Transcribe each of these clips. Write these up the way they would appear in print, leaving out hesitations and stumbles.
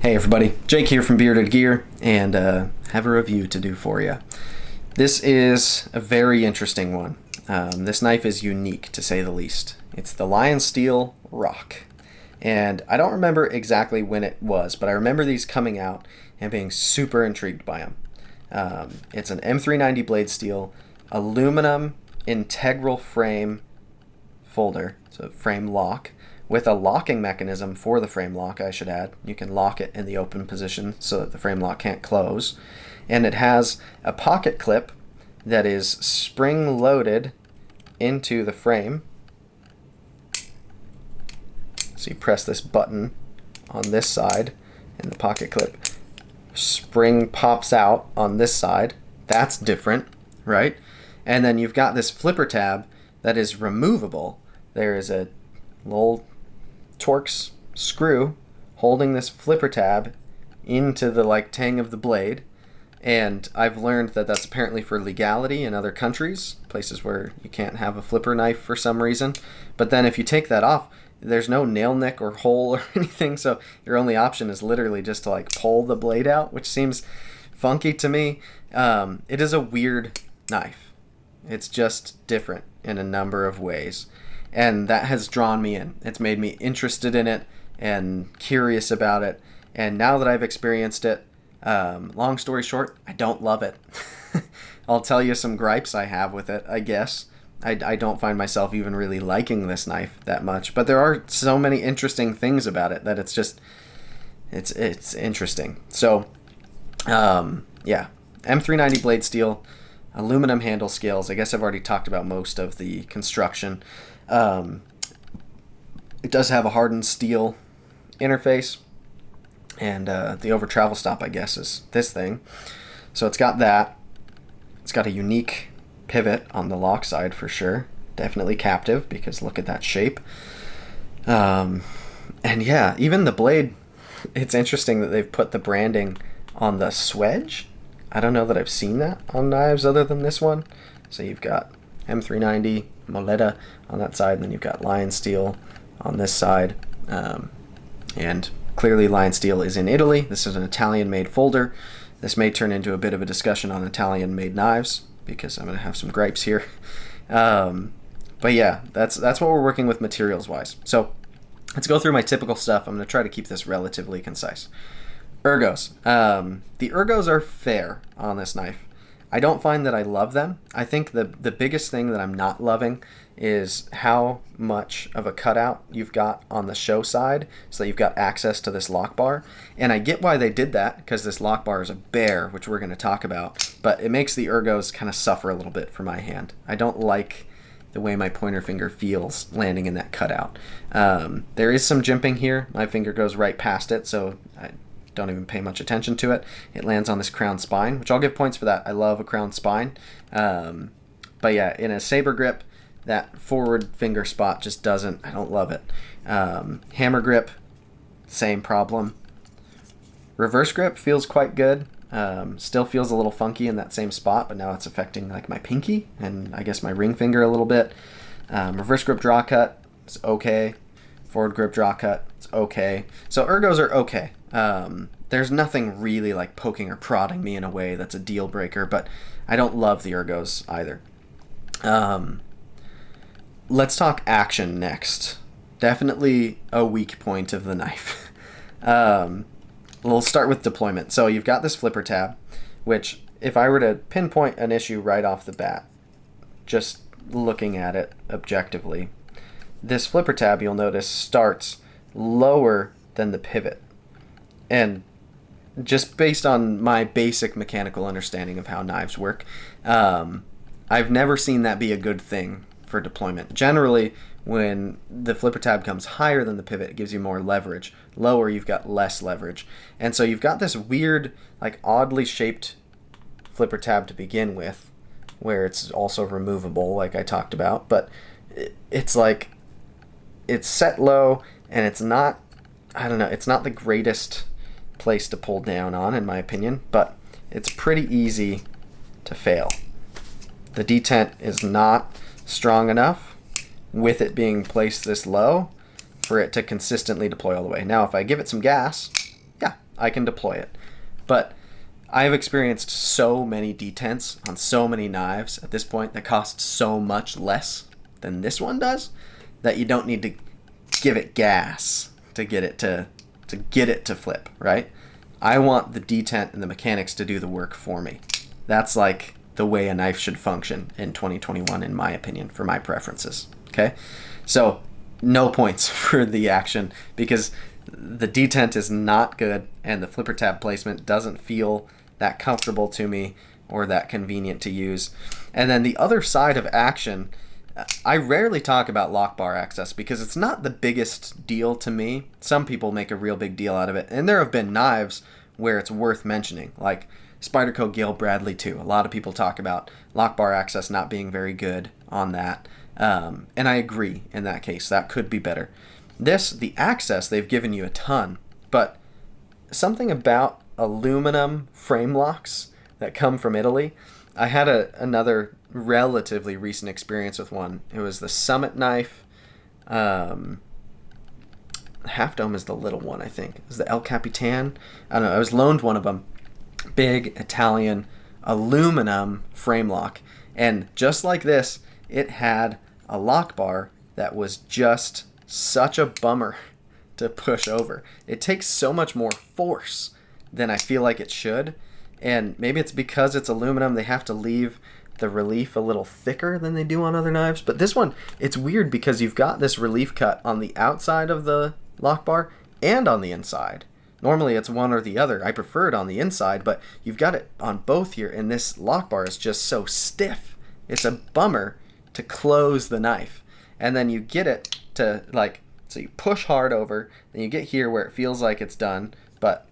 Hey everybody, Jake here from Bearded Gear, and have a review to do for you. This is a very interesting one. This knife is unique, to say the least. It's the Lionsteel Rok, and I don't remember exactly when it was, but I remember these coming out and being super intrigued by them. It's an M390 blade steel, aluminum integral frame folder, so frame lock, with a locking mechanism for the frame lock, I should add. You can lock it in the open position so that the frame lock can't close. And it has a pocket clip that is spring loaded into the frame. So you press this button on this side and the pocket clip spring pops out on this side. That's different, right? And then you've got this flipper tab that is removable. There is a little Torx screw holding this flipper tab into the tang of the blade, and I've learned that that's apparently for legality in other countries, places where you can't have a flipper knife for some reason. But then if you take that off, there's no nail nick or hole or anything, so your only option is literally just to pull the blade out, which seems funky to me. It is a weird knife. It's just different in a number of ways. And that has drawn me in. It's made me interested in it and curious about it. And now that I've experienced it, long story short, I don't love it. I'll tell you some gripes I have with it, I guess. I don't find myself even really liking this knife that much. But there are so many interesting things about it that it's just, it's interesting. So, yeah, M390 blade steel, aluminum handle scales. I guess I've already talked about most of the construction. It does have a hardened steel interface, and the over travel stop, I guess, is this thing. So it's got that. It's got a unique pivot on the lock side for sure. Definitely captive, because look at that shape. And yeah, even the blade, it's interesting that they've put the branding on the swedge. I don't know that I've seen that on knives other than this one. So you've got M390 Moletta on that side, and then you've got Lionsteel on this side. And clearly Lionsteel is in Italy. This is an Italian-made folder. This may turn into a bit of a discussion on Italian-made knives, because I'm going to have some gripes here. But yeah, that's what we're working with materials-wise. So let's go through my typical stuff. I'm going to try to keep this relatively concise. Ergos. The ergos are fair on this knife. I don't find that I love them. I think the biggest thing that I'm not loving is how much of a cutout you've got on the show side, so that you've got access to this lock bar. And I get why they did that, because this lock bar is a bear, which we're going to talk about. But it makes the ergos kind of suffer a little bit for my hand. I don't like the way my pointer finger feels landing in that cutout. There is some jimping here. My finger goes right past it, so I don't even pay much attention to it. It lands on this crown spine, which I'll give points for that. I love a crown spine. But yeah, in a saber grip, that forward finger spot just doesn't, I don't love it. Hammer grip, same problem. Reverse grip feels quite good. Still feels a little funky in that same spot, but now it's affecting my pinky and I guess my ring finger a little bit. Reverse grip draw cut is okay. Forward grip draw cut, it's okay. So ergos are okay. There's nothing really poking or prodding me in a way that's a deal breaker, but I don't love the ergos either. Let's talk action next. Definitely a weak point of the knife. We'll start with deployment. So you've got this flipper tab, which if I were to pinpoint an issue right off the bat, just looking at it objectively, this flipper tab, you'll notice, starts lower than the pivot. And just based on my basic mechanical understanding of how knives work, I've never seen that be a good thing for deployment. Generally, when the flipper tab comes higher than the pivot, it gives you more leverage. Lower, you've got less leverage. And so you've got this weird, oddly shaped flipper tab to begin with, where it's also removable, like I talked about. But it's it's set low, and it's not, I don't know, it's not the greatest place to pull down on, in my opinion, but it's pretty easy to fail. The detent is not strong enough with it being placed this low for it to consistently deploy all the way. Now, if I give it some gas, yeah, I can deploy it. But I've experienced so many detents on so many knives at this point that cost so much less than this one does that you don't need to give it gas to get it to flip, right? I want the detent and the mechanics to do the work for me. That's like the way a knife should function in 2021, in my opinion, for my preferences. Okay? So, no points for the action because the detent is not good and the flipper tab placement doesn't feel that comfortable to me or that convenient to use. And then the other side of action, I rarely talk about lock bar access because it's not the biggest deal to me. Some people make a real big deal out of it. And there have been knives where it's worth mentioning, like Spyderco Gale Bradley 2. A lot of people talk about lock bar access not being very good on that. And I agree in that case. That could be better. The access, they've given you a ton. But something about aluminum frame locks that come from Italy. I had another relatively recent experience with one. It was the Summit knife. Half Dome is the little one, I think. It was the El Capitan. I don't know. I was loaned one of them. Big Italian aluminum frame lock. And just like this, it had a lock bar that was just such a bummer to push over. It takes so much more force than I feel like it should. And maybe it's because it's aluminum, they have to leave the relief a little thicker than they do on other knives. But this one, it's weird because you've got this relief cut on the outside of the lock bar and on the inside. Normally it's one or the other. I prefer it on the inside, but you've got it on both here, and this lock bar is just so stiff. It's a bummer to close the knife. And then you get it to, like, so you push hard over, then you get here where it feels like it's done, but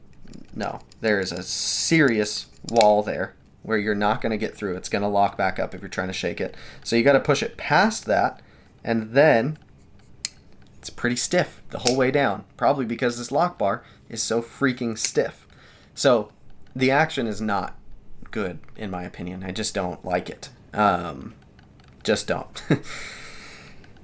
no, there is a serious wall there where you're not going to get through. It's going to lock back up if you're trying to shake it. So you got to push it past that, and then it's pretty stiff the whole way down, probably because this lock bar is so freaking stiff. So the action is not good, in my opinion. I just don't like it. Just don't.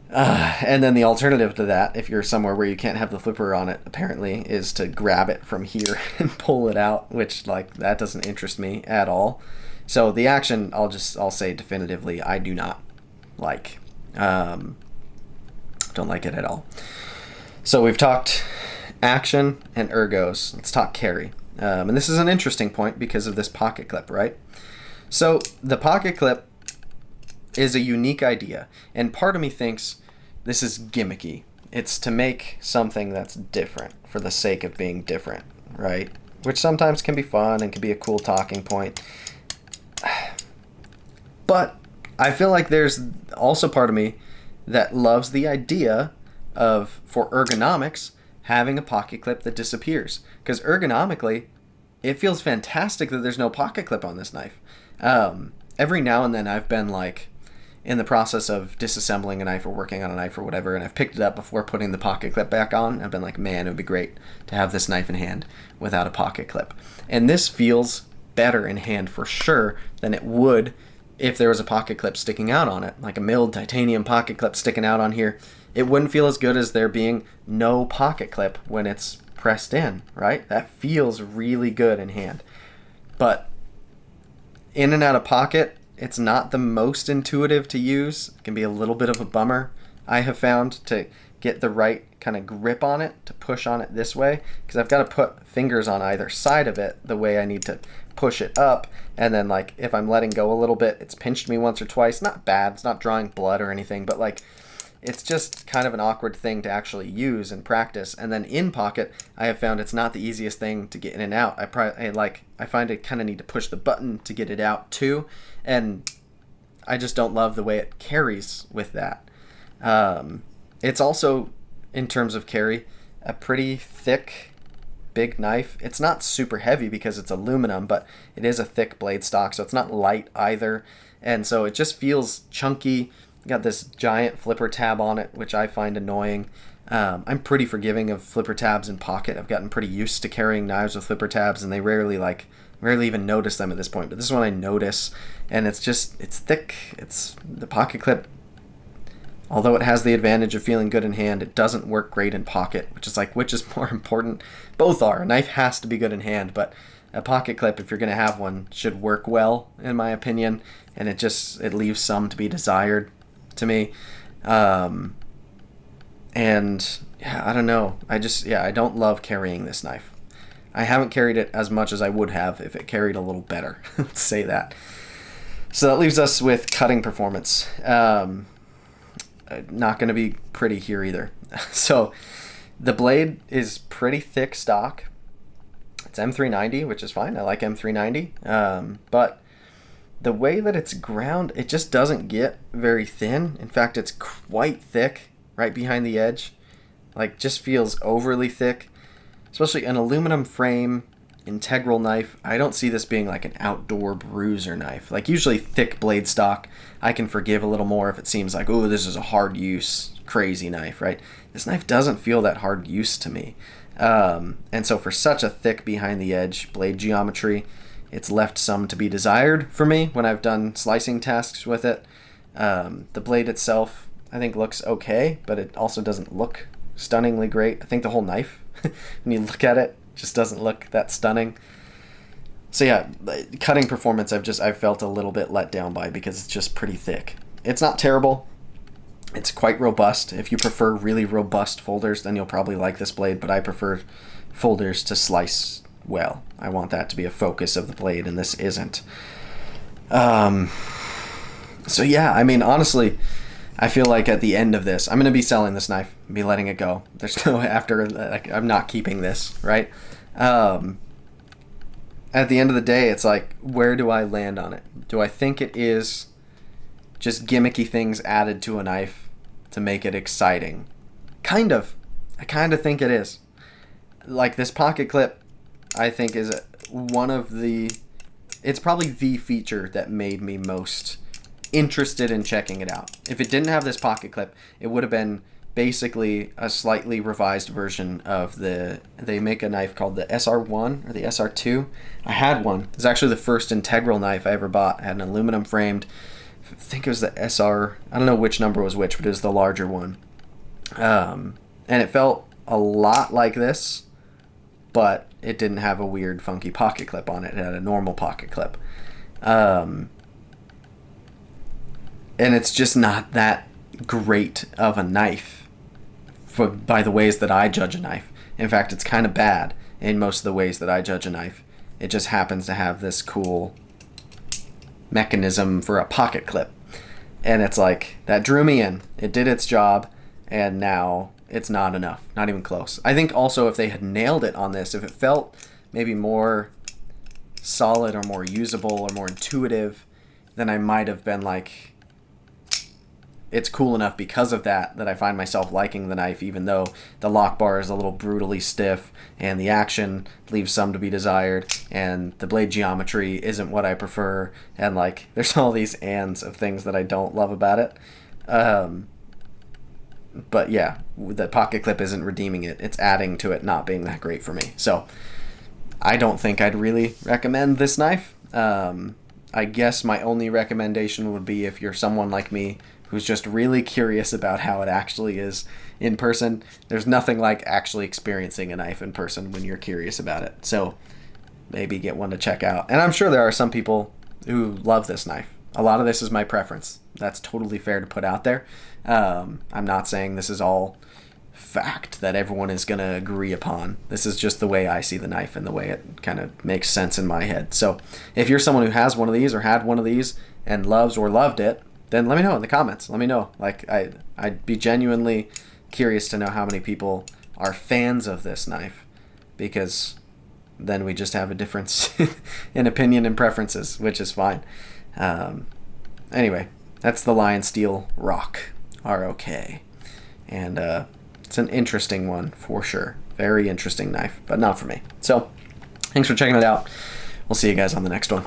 And then the alternative to that, if you're somewhere where you can't have the flipper on it, apparently, is to grab it from here and pull it out, which, like, that doesn't interest me at all. So the action, I'll say definitively, I do not like. Don't like it at all. So we've talked action and ergos. Let's talk carry. And this is an interesting point because of this pocket clip, right? So the pocket clip is a unique idea, and part of me thinks this is gimmicky. It's to make something that's different for the sake of being different, right? Which sometimes can be fun and can be a cool talking point. But I feel like there's also part of me that loves the idea of, for ergonomics, having a pocket clip that disappears. Because ergonomically, it feels fantastic that there's no pocket clip on this knife. Every now and then I've been like in the process of disassembling a knife or working on a knife or whatever, and I've picked it up before putting the pocket clip back on. I've been like, man, it would be great to have this knife in hand without a pocket clip. And this feels better in hand for sure than it would if there was a pocket clip sticking out on it, like a milled titanium pocket clip sticking out on here. It wouldn't feel as good as there being no pocket clip when it's pressed in, right? That feels really good in hand. But in and out of pocket, it's not the most intuitive to use. It can be a little bit of a bummer, I have found, to get the right kind of grip on it, to push on it this way, because I've got to put fingers on either side of it the way I need to push it up, and then like if I'm letting go a little bit, it's pinched me once or twice. Not bad, it's not drawing blood or anything, but like it's just kind of an awkward thing to actually use and practice. And then in pocket, I have found it's not the easiest thing to get in and out. I find I kind of need to push the button to get it out too, and I just don't love the way it carries with that. It's also, in terms of carry, a pretty thick, big knife. It's not super heavy because it's aluminum, but it is a thick blade stock, so it's not light either. And so it just feels chunky. Got this giant flipper tab on it, which I find annoying. I'm pretty forgiving of flipper tabs in pocket. I've gotten pretty used to carrying knives with flipper tabs, and they rarely even notice them at this point. But this one I notice, and it's thick. The pocket clip Although it has the advantage of feeling good in hand, it doesn't work great in pocket, which is like, which is more important? Both are. A knife has to be good in hand, but a pocket clip, if you're going to have one, should work well, in my opinion, and it leaves some to be desired to me. And yeah, I don't know. I don't love carrying this knife. I haven't carried it as much as I would have if it carried a little better. Let's say that. So that leaves us with cutting performance. Not going to be pretty here either. So the blade is pretty thick stock. It's M390, which is fine. I like M390. But the way that it's ground, it just doesn't get very thin. In fact, it's quite thick right behind the edge. Like, just feels overly thick. Especially an aluminum frame integral knife. I don't see this being like an outdoor bruiser knife. Like, usually thick blade stock, I can forgive a little more if it seems like, oh, this is a hard use, crazy knife, right? This knife doesn't feel that hard use to me. And so for such a thick behind the edge blade geometry, it's left some to be desired for me when I've done slicing tasks with it. The blade itself, I think, looks okay, but it also doesn't look stunningly great. I think the whole knife, when you look at it, just doesn't look that stunning. So yeah, cutting performance, I've felt a little bit let down by, because it's just pretty thick. It's not terrible. It's quite robust. If you prefer really robust folders, then you'll probably like this blade, but I prefer folders to slice well. I want that to be a focus of the blade, and this isn't. So yeah, I mean, honestly, I feel like at the end of this, I'm going to be selling this knife, be letting it go. There's no after, like, I'm not keeping this, right? At the end of the day, it's like, where do I land on it? Do I think it is just gimmicky things added to a knife to make it exciting? Kind of. I kind of think it is. Like, this pocket clip, I think, is one of the... It's probably the feature that made me most interested in checking it out. If it didn't have this pocket clip, it would have been basically a slightly revised version of they make a knife called the SR1 or the SR2. I had one. It was actually the first integral knife I ever bought. I had an aluminum framed, I think it was the SR, I don't know which number was which, but it was the larger one. And it felt a lot like this, but it didn't have a weird funky pocket clip on it. It had a normal pocket clip. And it's just not that great of a knife by the ways that I judge a knife. In fact, it's kind of bad in most of the ways that I judge a knife. It just happens to have this cool mechanism for a pocket clip. And it's like, that drew me in. It did its job, and now it's not enough. Not even close. I think also if they had nailed it on this, if it felt maybe more solid or more usable or more intuitive, then I might have been like, it's cool enough because of that I find myself liking the knife, even though the lock bar is a little brutally stiff and the action leaves some to be desired and the blade geometry isn't what I prefer, and like there's all these ands of things that I don't love about it. But yeah, the pocket clip isn't redeeming it. It's adding to it not being that great for me. So I don't think I'd really recommend this knife. I guess my only recommendation would be if you're someone like me who's just really curious about how it actually is in person. There's nothing like actually experiencing a knife in person when you're curious about it. So maybe get one to check out. And I'm sure there are some people who love this knife. A lot of this is my preference. That's totally fair to put out there. I'm not saying this is all fact that everyone is going to agree upon. This is just the way I see the knife and the way it kind of makes sense in my head. So if you're someone who has one of these or had one of these and loves or loved it, then let me know in the comments. Let me know. Like, I'd be genuinely curious to know how many people are fans of this knife, because then we just have a difference in opinion and preferences, which is fine. Anyway, that's the Lionsteel Rok, R-O-K. And it's an interesting one for sure. Very interesting knife, but not for me. So thanks for checking it out. We'll see you guys on the next one.